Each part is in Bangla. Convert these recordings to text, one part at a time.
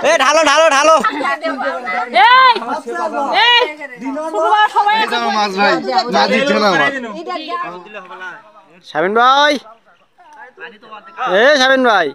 এ ঢালো ঢালো ঢালো শাবিন ভাই এ শাবিন ভাই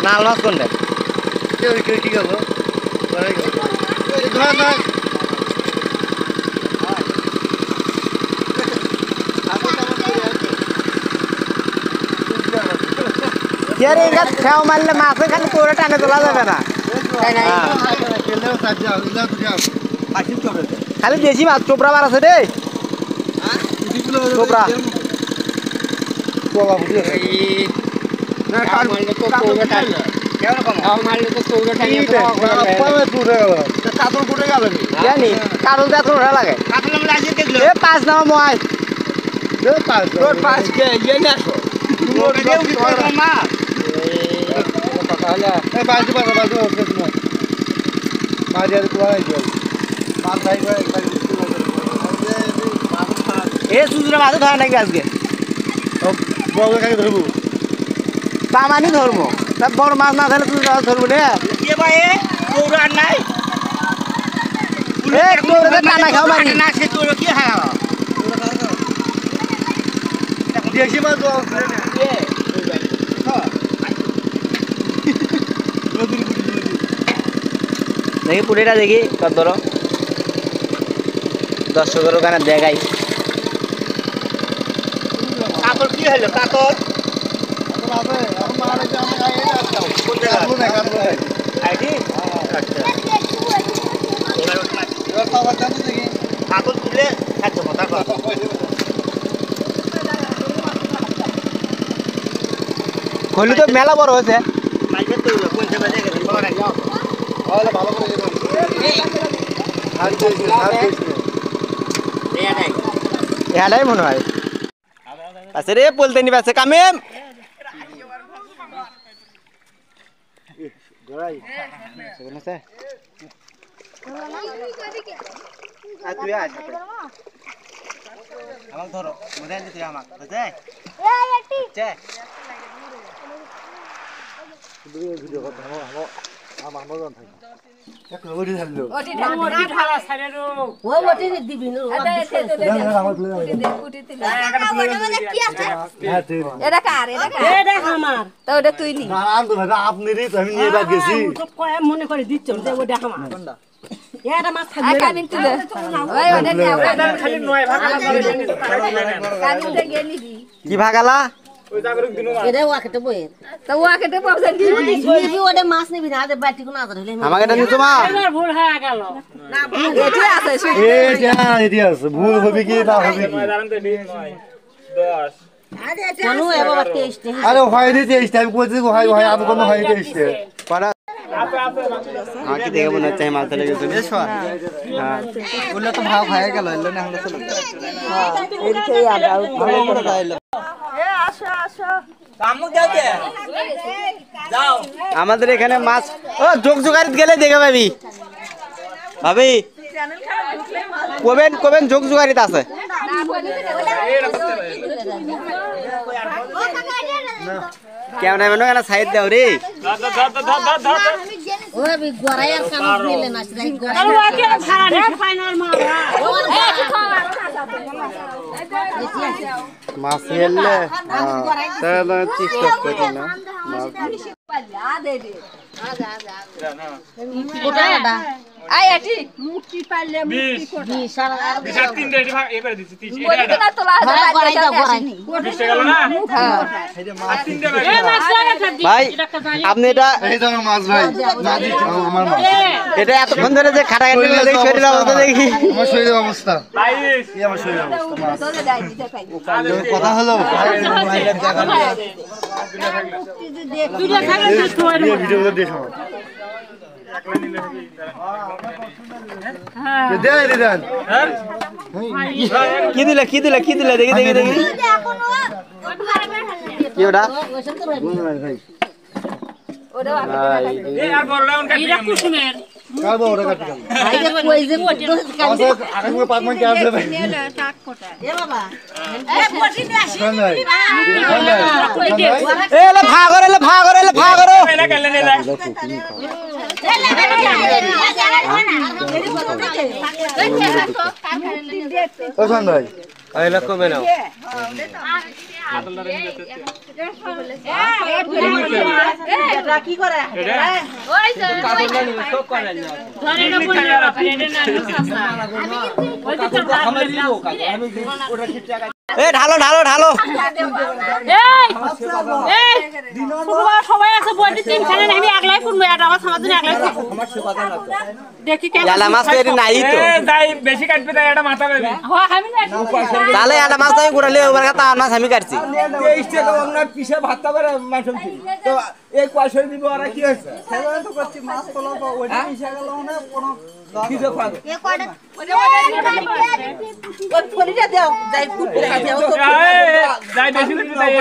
নাল মাছ কোনটা কি গেল খেয়াও মারলে মাছে খালি তোরে টানে তোলা যাবে না খালি দেশি মাছ চোপড়া বার আছে রে চোপড়া লাগে 5 নাম মই 5 কে নাকি আজকে তামানি ধরবো বড় মাছ না ধরলে তুই ধরবো রে নাই টানা খাও মারি না সে তোর কি দেশি মাছ দেখি পুটিটা দেখি কত ধরো দর্শকের ওখানে দেখাই কাতল কি হলো কাতল হইলে তো মেলা বড় হয়েছে এটাই মনে হয় আছে রে বলতে নিবে আছে কামেম ধরো মনে করে দিচ্ছ কি ভাগালা ভুল হবে কি না হবে আরে হয়নি টেস্ট আমি বলছি হয় হয় আমি কোনো হয়নি টেস্ট কি দেখে মনে হচ্ছে মাছ ধরে গেছে বললে তো ভাগ হয়ে গেল এলো না আমাদের এখানে মাছ ও যোগযোগারিত গেলে দেখে পাবি ভাবি কবেন কবেন যোগযোগারিত আছে কেমন হবে না সাইড দাও রে মাছ এলে তাহলে টিকটক করি না আই আটি মুক্তি পাইলে মুক্তি কোটা 20 আর 3 রেডি ভাগ এবারে দিছি 30 এটা না তোলা গড়াই দাও গড়াই কোটা গেল না আর 3 দে এ মাছ লাগা থাকি ভাই আপনি এটা এই তো মাছ ভাই মাছ আমার মাছ এটা এতক্ষণ ধরে যে খাটাখাটি করে দেখি শরীরের অবস্থা দেখি আমার শরীরের অবস্থা 22 কি আমার শরীরের অবস্থা মাছ তোলে দাই দিতে পাই কথা হলো তুই খাবে তুই ভিডিওগুলো দেখো দে দে দেন কি দিলে দেখি দেখি কি ওটা ভাই এ আর বড় লাউন কাটি এরা কুসুমের কাবো ওরা কাটি আইরে কই যে আচ্ছা আগে পাঁচমান কি আসবে ভাই টাক কোটা এ বাবা এ বটি নিয়ে আসি ভাই এলে ভাগ করে এলা গেলে নেলা ও শান ভাই আইলা কমে নাও এটা কি করে ওই তো কাপড়টা নিয়ে সব করে না ধরে না বললে এটা না ওই তো খাবার দিব আমি ওটা কি টাকা এ ঢালো এই শুক্রবার সবাই আছে বডি টিম খেলে আমি একলাই করব আর আমার সমাজে একলাই দেখি কেন ইয়ালা মাছ তো এর নাই তো যাই বেশি কাটবে তাই এটা মাথা পাবে হ্যাঁ আমি না তাহলে ইয়ালা মাছ আমি গুড়ালে ওবার কথা মাছ আমি কাটছি এই স্টেকে আমরা পিছে ভাতটা করে মাছ তো এই কয়শো দিব আর কি হয়েছে সেগুলো তো করছি মাছ তোলা তো ওইটা পিছে গেল না কোনো কি দেখো এ কয়টা ওই ফলিটা দাও যাই কুটে দাও যাই বেশি দিতে যাই